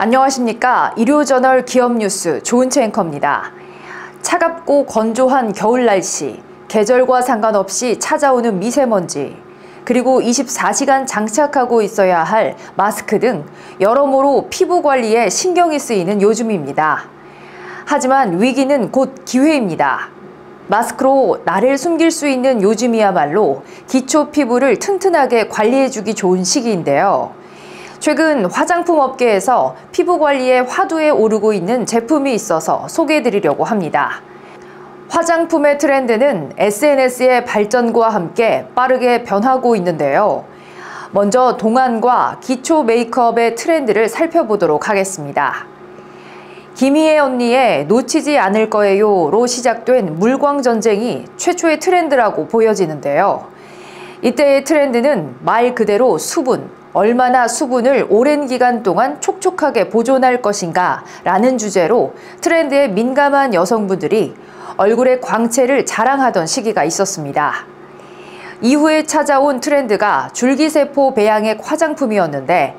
안녕하십니까. 일요저널 기업뉴스 조은채 앵커입니다. 차갑고 건조한 겨울 날씨, 계절과 상관없이 찾아오는 미세먼지, 그리고 24시간 장착하고 있어야 할 마스크 등 여러모로 피부 관리에 신경이 쓰이는 요즘입니다. 하지만 위기는 곧 기회입니다. 마스크로 나를 숨길 수 있는 요즘이야말로 기초 피부를 튼튼하게 관리해주기 좋은 시기인데요. 최근 화장품 업계에서 피부 관리에 화두에 오르고 있는 제품이 있어서 소개해드리려고 합니다. 화장품의 트렌드는 SNS의 발전과 함께 빠르게 변하고 있는데요. 먼저 동안과 기초 메이크업의 트렌드를 살펴보도록 하겠습니다. 김희애 언니의 놓치지 않을 거예요로 시작된 물광 전쟁이 최초의 트렌드라고 보여지는데요. 이때의 트렌드는 말 그대로 수분, 얼마나 수분을 오랜 기간 동안 촉촉하게 보존할 것인가 라는 주제로 트렌드에 민감한 여성분들이 얼굴의 광채를 자랑하던 시기가 있었습니다. 이후에 찾아온 트렌드가 줄기세포 배양액 화장품이었는데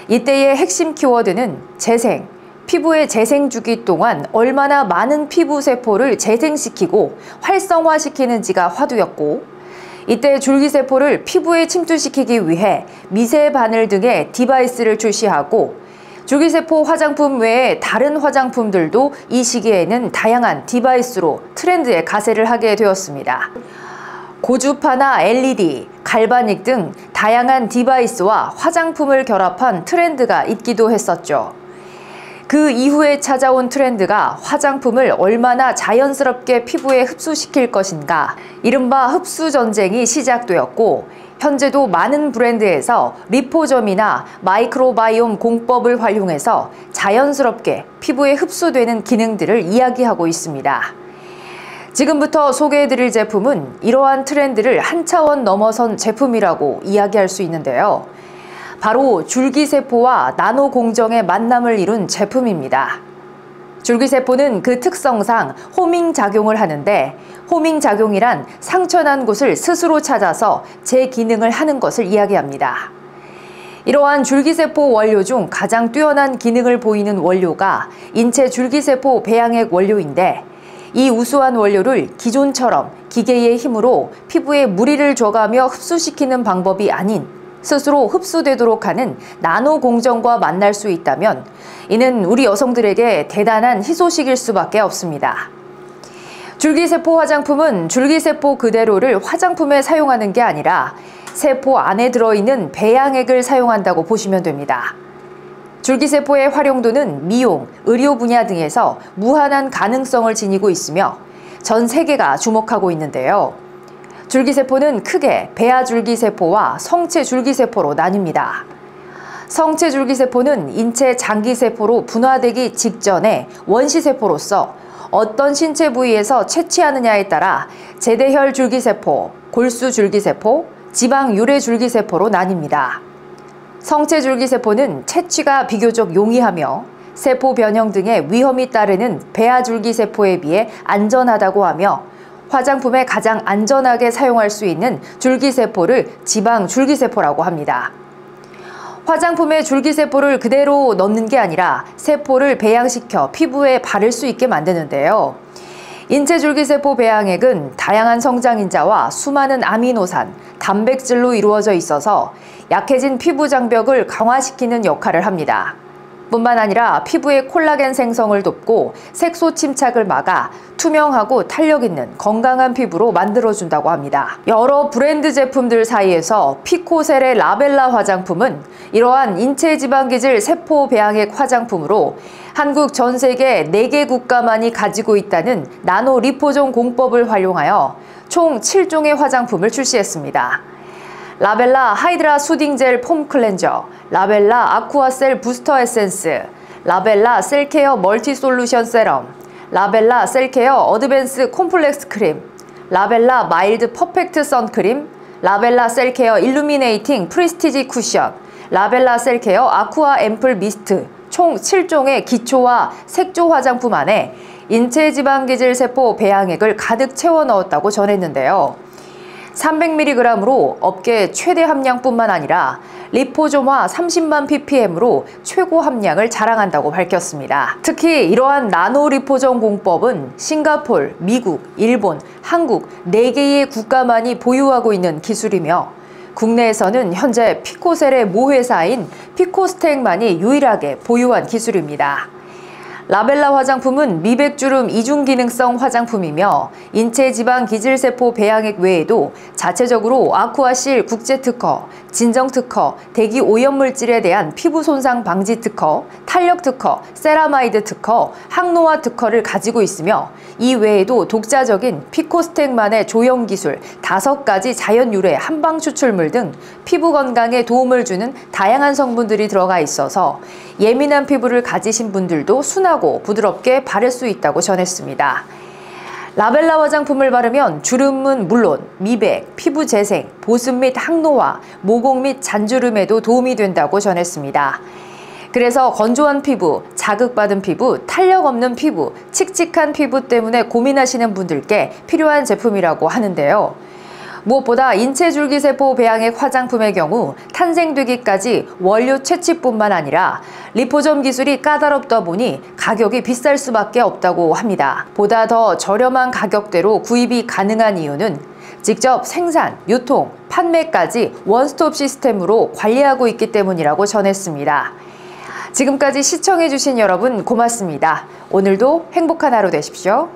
이때의 핵심 키워드는 재생, 피부의 재생 주기 동안 얼마나 많은 피부세포를 재생시키고 활성화시키는지가 화두였고, 이때 줄기세포를 피부에 침투시키기 위해 미세 바늘 등의 디바이스를 출시하고 줄기세포 화장품 외에 다른 화장품들도 이 시기에는 다양한 디바이스로 트렌드에 가세를 하게 되었습니다. 고주파나 LED, 갈바닉 등 다양한 디바이스와 화장품을 결합한 트렌드가 있기도 했었죠. 그 이후에 찾아온 트렌드가 화장품을 얼마나 자연스럽게 피부에 흡수시킬 것인가, 이른바 흡수 전쟁이 시작되었고, 현재도 많은 브랜드에서 리포점이나 마이크로바이옴 공법을 활용해서 자연스럽게 피부에 흡수되는 기능들을 이야기하고 있습니다. 지금부터 소개해드릴 제품은 이러한 트렌드를 한 차원 넘어선 제품이라고 이야기할 수 있는데요. 바로 줄기세포와 나노공정의 만남을 이룬 제품입니다. 줄기세포는 그 특성상 호밍 작용을 하는데, 호밍 작용이란 상처난 곳을 스스로 찾아서 재기능을 하는 것을 이야기합니다. 이러한 줄기세포 원료 중 가장 뛰어난 기능을 보이는 원료가 인체 줄기세포 배양액 원료인데, 이 우수한 원료를 기존처럼 기계의 힘으로 피부에 무리를 줘가며 흡수시키는 방법이 아닌 스스로 흡수되도록 하는 나노 공정과 만날 수 있다면 이는 우리 여성들에게 대단한 희소식일 수밖에 없습니다. 줄기세포 화장품은 줄기세포 그대로를 화장품에 사용하는 게 아니라 세포 안에 들어있는 배양액을 사용한다고 보시면 됩니다. 줄기세포의 활용도는 미용, 의료 분야 등에서 무한한 가능성을 지니고 있으며 전 세계가 주목하고 있는데요. 줄기세포는 크게 배아줄기세포와 성체줄기세포로 나뉩니다. 성체줄기세포는 인체 장기세포로 분화되기 직전에 원시세포로서 어떤 신체 부위에서 채취하느냐에 따라 제대혈줄기세포, 골수줄기세포, 지방유래줄기세포로 나뉩니다. 성체줄기세포는 채취가 비교적 용이하며 세포 변형 등의 위험이 따르는 배아줄기세포에 비해 안전하다고 하며 화장품에 가장 안전하게 사용할 수 있는 줄기세포를 지방줄기세포라고 합니다. 화장품에 줄기세포를 그대로 넣는 게 아니라 세포를 배양시켜 피부에 바를 수 있게 만드는데요. 인체 줄기세포 배양액은 다양한 성장인자와 수많은 아미노산, 단백질로 이루어져 있어서 약해진 피부 장벽을 강화시키는 역할을 합니다. 뿐만 아니라 피부의 콜라겐 생성을 돕고 색소 침착을 막아 투명하고 탄력 있는 건강한 피부로 만들어준다고 합니다. 여러 브랜드 제품들 사이에서 피코셀의 라벨라 화장품은 이러한 인체지방기질 세포 배양액 화장품으로 한국 전 세계 4개 국가만이 가지고 있다는 나노 리포존 공법을 활용하여 총 7종의 화장품을 출시했습니다. 라벨라 하이드라 수딩 젤 폼 클렌저, 라벨라 아쿠아셀 부스터 에센스, 라벨라 셀케어 멀티 솔루션 세럼, 라벨라 셀케어 어드밴스 콤플렉스 크림, 라벨라 마일드 퍼펙트 선크림, 라벨라 셀케어 일루미네이팅 프리스티지 쿠션, 라벨라 셀케어 아쿠아 앰플 미스트 총 7종의 기초와 색조 화장품 안에 인체 지방기질 세포 배양액을 가득 채워 넣었다고 전했는데요. 300mg으로 업계 최대 함량뿐만 아니라 리포좀화 30만 ppm으로 최고 함량을 자랑한다고 밝혔습니다. 특히 이러한 나노 리포점 공법은 싱가폴, 미국, 일본, 한국 4개의 국가만이 보유하고 있는 기술이며 국내에서는 현재 피코셀의 모회사인 피코스텍만이 유일하게 보유한 기술입니다. 라벨라 화장품은 미백주름 이중 기능성 화장품이며 인체 지방 기질세포 배양액 외에도 자체적으로 아쿠아실 국제 특허, 진정 특허, 대기 오염 물질에 대한 피부 손상 방지 특허, 탄력 특허, 세라마이드 특허, 항노화 특허를 가지고 있으며 이 외에도 독자적인 피코스텍만의 조형 기술 5가지 자연 유래 한방 추출물 등 피부 건강에 도움을 주는 다양한 성분들이 들어가 있어서 예민한 피부를 가지신 분들도 순하고 부드럽게 바를 수 있다고 전했습니다. 라벨라 화장품을 바르면 주름은 물론 미백, 피부 재생, 보습 및 항노화, 모공 및 잔주름에도 도움이 된다고 전했습니다. 그래서 건조한 피부, 자극받은 피부, 탄력 없는 피부, 칙칙한 피부 때문에 고민하시는 분들께 필요한 제품이라고 하는데요. 무엇보다 인체 줄기세포 배양액 화장품의 경우 탄생되기까지 원료 채취뿐만 아니라 리포점 기술이 까다롭다 보니 가격이 비쌀 수밖에 없다고 합니다. 보다 더 저렴한 가격대로 구입이 가능한 이유는 직접 생산, 유통, 판매까지 원스톱 시스템으로 관리하고 있기 때문이라고 전했습니다. 지금까지 시청해주신 여러분 고맙습니다. 오늘도 행복한 하루 되십시오.